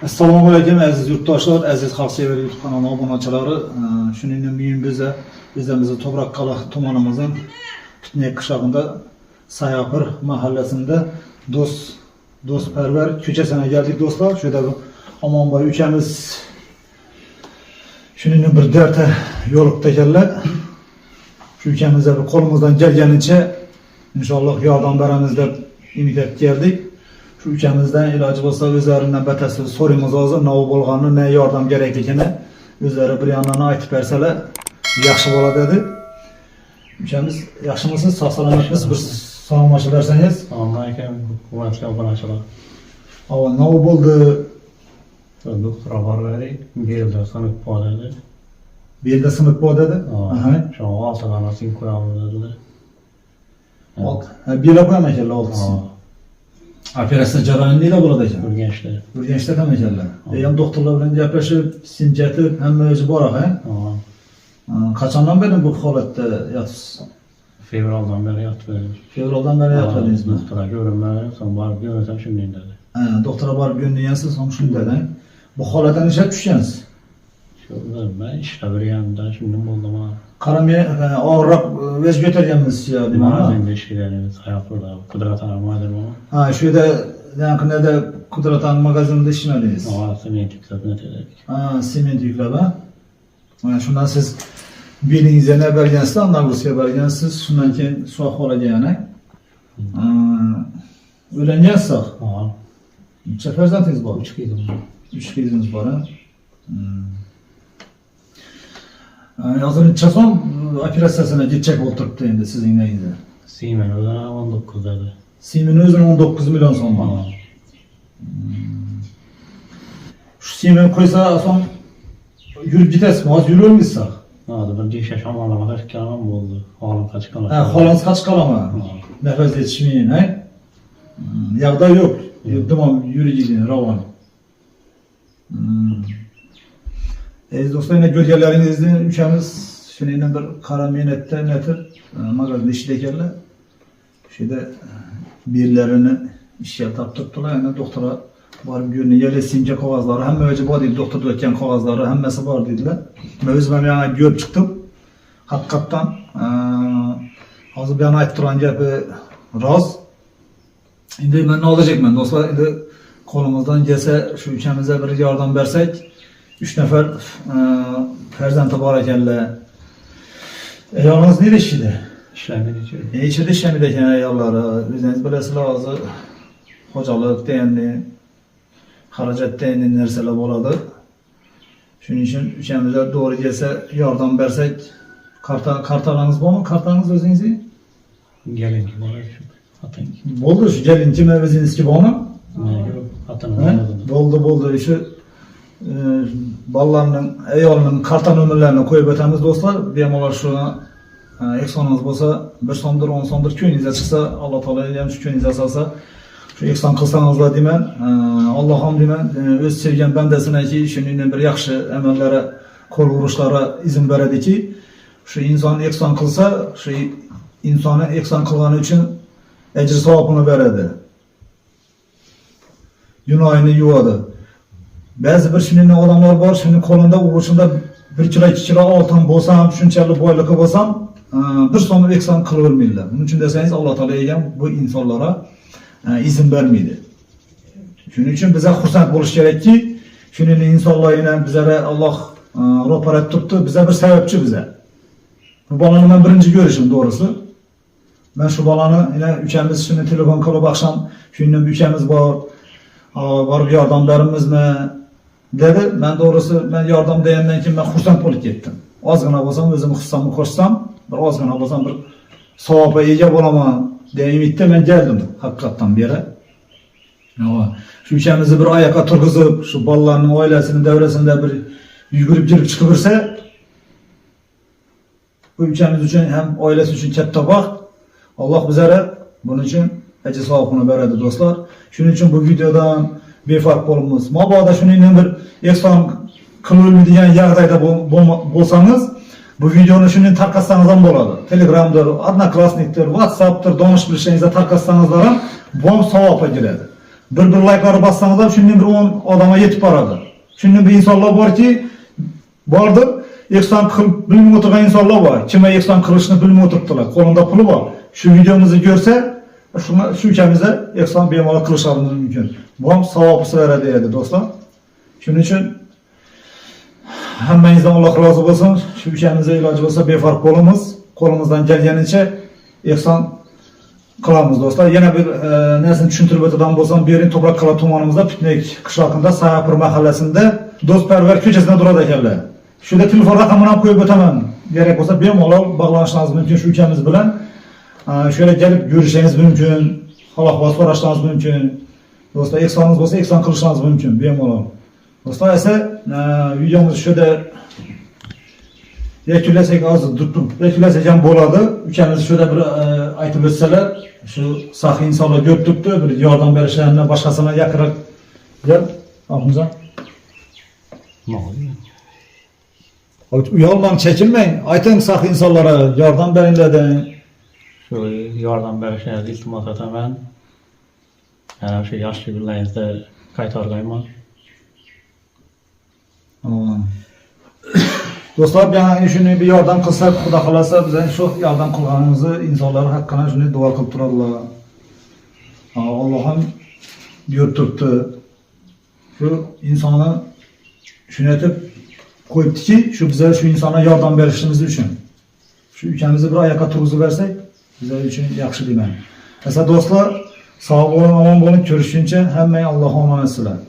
Assalomu alaykum aziz yurtdoshlar, aziz xalqsevar YouTube kanali obunachilari. Shuningdek bugun bizimizni To'g'riqala tumanimizning Tutnek qishlog'ida Sayapir mahallasida do'stparvar ko'chasiga keldik do'stlar. Shu yerda Omonboy ukamiz shuningdek bir dardga yo'liqda ekanlar. Shu ukamizga qo'limizdan kelganicha inshaalloh yordam beramiz deb umid etdik. Şu ülkemizden ilacı olsa özlerinden batasiz soruyumuz hozir nima bo'lganini, ne yordam kerakligini o'zlari bir yandan aytib bersalar yaxshi bo'ladi dedi. Ülkemiz yaxshimisiz, sog' salomatmisiz? Bir salomlashib bersangiz. Assalomu alaykum, hurmatli obunachilar. Avval nima bo'ldi? Doktor Abarvari belda sinib qoldi. Belda sinib qoldi dedi. Aha. Shu oltidan sin qo'yamiz dedilar. Bela qo'yamay ekanlar oltisi. Operatsiya jarayonida bo'ladi ekan. Urganchda ham ekanlar. Ham doktorlar bilan gaplashib, sinjatib, hamma o'zi bor ha? Qachondan beri bu holatda yotibsiz? Fevraldan beri yotibman. Fevraldan beri yotibsizmi? Doktorga ko'rinmadim, so'ng borib ko'rsam shunday dedi. Doktorga borib ko'ringansiz, so'ng shunday dedi. Bu holatdan ishlab tushgansiz? Ben ishda birganda shunday bo'ldi mana. Qaramay og'irroq o'z ko'targanmiz yo demak. Magazinda ishlaymiz, Sayapirda Qudrat aka magazin bor. Ha, shu yerda yaqinda Qudrat aka magazinida ishladingiz. Sement yuklab netedik. Sement yuklab ha. Mana shundan siz belingizga nima bergansiz, nagusga bergansiz, shundan keyin shu ahvolaga yana. O'ylangansiz? Necha farzandingiz bor? 3 qizim. 3 qizingiz bor ha. Hozir necha so'm operatsiyasini ketchak o'tiribdi endi sizning nayingizda? Siemens o'zini 19 dedi. Siemens o'zini 19 million so'm bor. Shu Siemens qo'ysa so'ng yurib ketasizmi? Hozir yurolmaysiz. Hozir bir jesha shamollama qilgan bo'ldi. Holim qochib qoladi. Holingiz qochib qolama. Nafas yetishmaydi, ha? Yog'da yo'q. Davom yurishingizga ravon. Do'stlar, ko'rganlaringizda ukamiz shuningdek bir qora menatda netib magazinda ishlar ekanlar. Shu yerda bellarini ishga toptirdilar. Yana doktorga borib ko'rgan simcha qog'ozlari, hamma joyi bor deydi. Doktorda o'tgan qog'ozlari hammasi bor dedilar. Men o'zim ham yana ko'rib chiqdim. Haqiqatan hozir bu yana aytib turgan gapi rost. Endi men nima olacakman do'stlar? Endi qo'limizdan kelsa shu ukamizga bir yordam bersak, 3 nafar farzandi bor ekanlar. Ayolingiz nima ishlaydi? Ishlamaydi. Ichida ishlamaydi ekan ayollari. O'zingiz bilasizlar, hozir xo'jalik deganli, xarajat deganli narsalar bo'ladi. Shuning uchun ukamizga to'g'ri kelsa yordam bersak, kartalangiz bormi? Kartangiz o'zingizga? Galinki bor shu. Bo'ldi, shu galinki o'zingizga bormi? Yo'q, Bo'ldi. Shu bolalarning, ayolning karta nomerlarini qo'yib o'tamiz do'stlar. Bemalol shuni eksoningiz bo'lsa, 1 so'mdir, 10 so'mdir ko'ngilingizga chiqsa, Alloh taolo ham shu ko'ngilingizga solsa, shu ekson qilsangizlar deyman. Alloh ham deyman, o'z sevgan bandasiniki shuningdek bir yaxshi amallari, qo'l urishlari izn beradiki, shu inson ekson qilsa, shu insonni ekson qilgani uchun ajr savobini beradi. Gunohini yuvadi. Ba'zi bir shunday odamlar bor, shuni qo'linda urishida 1 kilo 2 kilo oltin bo'lsa ham, shunchalik boyligi bo'lsa ham, 1 so'm ekson qilib olmaydilar. Buning uchun desangiz Alloh taolo ham bu insonlarga izn bermaydi. Shuning uchun bizga xursand bo'lish kerakki, shunday insonlarga bizga Alloh ro'parat turibdi, bizga bir sababchi bizga. Bu bolani men birinchi ko'rishim to'g'risi. Men shu bolani yana ukamiz shuni telefon qilib axsham, shunday ukamiz bor, borib yordam beramizmi dedi. Men to'g'risi men yordam degandan keyin men xursand bo'lib ketdim. Ozgina bo'lsam o'zim hissamni qo'shsam, bir ozgina bo'lsam bir savobga ega bo'laman degan umidda men keldim haqiqatan beri. Shu uchamizni bir oyoqqa turg'izib, shu bolalarning oilasining davrasida bir yugurib kirib chiqib bersa, bu uchamiz uchun ham oilasi uchun katta baxt. Alloh bizlarga buning uchun ajr savobini beradi do'stlar. Shuning uchun bu videodan befarq bo'lamiz. Mabodo shuningdek bir ekson qilinadigan yog'dayda bo'lsangiz, bu videoni shunday tarqatsangiz ham bo'ladi. Telegramdir, Odnoklassnikdir, WhatsAppdir, donish bilishingizda tarqatsanizlar ham bu savobga kiradi. Bir like'ları bassanız da şunun bir 10 adama yetip baradi. Şunun bir insanlar borki, bardır, eksan kılıp bilmey oturgan insanlar var. Kime eksan kılışını bilmey oturttular. Kolunda pulu var. Şu videomuzu görse, şu ülkemize eksan bemalak kılışlarımız mümkün. Bu ham savapısı veradi deydi dostlar. Şunun için hammanizdan Allah razı olsun. Şu ülkemize ilacı olsa befark bolamiz. Kolumuzdan gelgeniçe eksan kılamiz dostlar. Yine bir nersini tushuntirib o'tadigan bo'lsam, Berin Toprak-Qala tumanimizda Pitnek qishlog'ida Sayapur mahallesinde Do'stparvar ko'chasida turadi ekanlar. Shunda telefon raqamini ham qo'yib o'taman. Kerak bo'lsa bemalol bog'lanishingiz mumkin shu ukamiz bilan. Şöyle gelip görüşeniz mümkün. Halahvat so'rashingiz mümkün. Dostlar, eksanınız bo'lsa eksan qilishingiz mümkün bemalol. Dostlar, esa videomizni shunda yakunlasak hozir yakunlasak ham bo'ladi. Ukamiz shunda bir aytib o'tsalar, shu saxiy insonlar ko'p turibdi, bir yordam berishlarini boshqasini yaqinroq deb Ahmuzan. Ne oluyor? Uyalmang, çekinmang. Ayting saxiy insonlara yordam beringlar deng. Şu yardım verişiniz iltimas etaman. Yani şu yaşlı birlerinizde kaytargayman. Dostlar, yani şunu bir yardım kılsak, Xudo xolasa bizden şu yardım kılganımızı insanlar hakkında şunu dua kılıp durarlar. Allah'ım görtüptü. Şu insanı şunu etip koyuptu ki, şu bize şu insana yardım verişimiz için. Şu ülkemizi bir ayakta turguzu versek, bize için yaxşı deyman. Mesela dostlar, sağ olun, aman olun, görüşünce hemen Allah'a emanet olun.